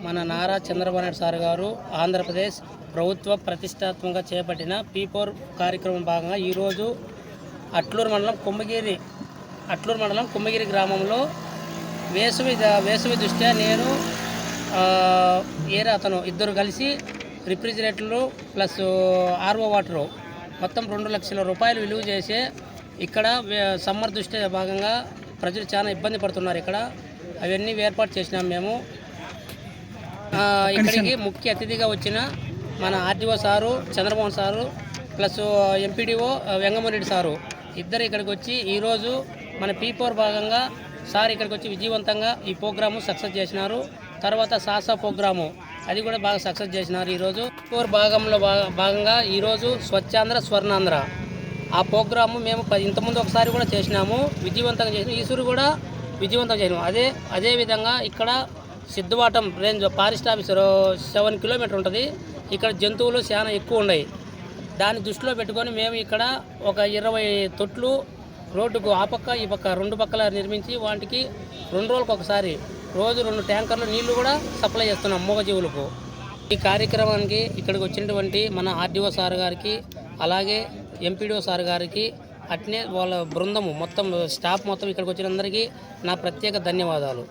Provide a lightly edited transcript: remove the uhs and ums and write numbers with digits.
మన నారా చంద్రబాబు నాయుడు సార్ గారు ఆంధ్రప్రదేశ్ ప్రభుత్వ ప్రతిష్టాత్మకంగా చేపట్టిన P4 కార్యక్రమం భాగంగా ఈరోజు అట్లూరు మండలం కుమ్మగిరి గ్రామంలో వేసవి దృష్ట్యా నేను అతను ఇద్దరు కలిసి రిఫ్రిజిరేటర్లు ప్లస్ ఆర్ఓ వాటరు మొత్తం 2 లక్షల రూపాయలు విలువ చేసే ఇక్కడ సమ్మర్ దృష్ట్యా భాగంగా ప్రజలు చాలా ఇబ్బంది పడుతున్నారు. ఇక్కడ అవన్నీ ఏర్పాటు చేసినాం మేము. ఇక్కడికి ముఖ్య అతిథిగా వచ్చిన మన RDO sir Chandramohan sir plus MPDO Vengamareddy sir ఇద్దరు ఇక్కడికి వచ్చి ఈరోజు మన P4 భాగంగా సార్ ఇక్కడికి వచ్చి విజయవంతంగా ఈ ప్రోగ్రాము సక్సెస్ చేసినారు. తర్వాత సాసా ప్రోగ్రాము అది కూడా బాగా సక్సెస్ చేసినారు. ఈరోజు P4 భాగంగా ఈరోజు స్వచ్ఛాంధ్ర స్వర్ణాంధ్ర ఆ ప్రోగ్రాము మేము ఇంతకుముందు ఒకసారి కూడా చేసినాము, విజయవంతంగా చేసినాము. ఈసారి కూడా విజయవంతంగా చేసినాము. అదేవిధంగా ఇక్కడ సిద్ధవాటం రేంజ్ ఫారెస్ట్ ఆఫీసర్ 7 కిలోమీటర్ ఉంటుంది. ఇక్కడ జంతువులు చాలా ఎక్కువ ఉన్నాయి. దాన్ని దృష్టిలో పెట్టుకొని మేము ఇక్కడ ఒక 20 తొట్లు రోడ్డుకు ఆ పక్క ఈ పక్క 2 పక్కల నిర్మించి వాటికి 2 రోజులకు ఒకసారి రోజు 2 ట్యాంకర్లు నీళ్లు కూడా సప్లై చేస్తున్నాం మూగజీవులకు. ఈ కార్యక్రమానికి ఇక్కడికి వచ్చినటువంటి మన ఆర్డీఓ సార్ గారికి అలాగే ఎంపీడీఓ సార్ గారికి అట్నే వాళ్ళ బృందము మొత్తం స్టాఫ్ మొత్తం ఇక్కడికి వచ్చిన అందరికీ నా ప్రత్యేక ధన్యవాదాలు.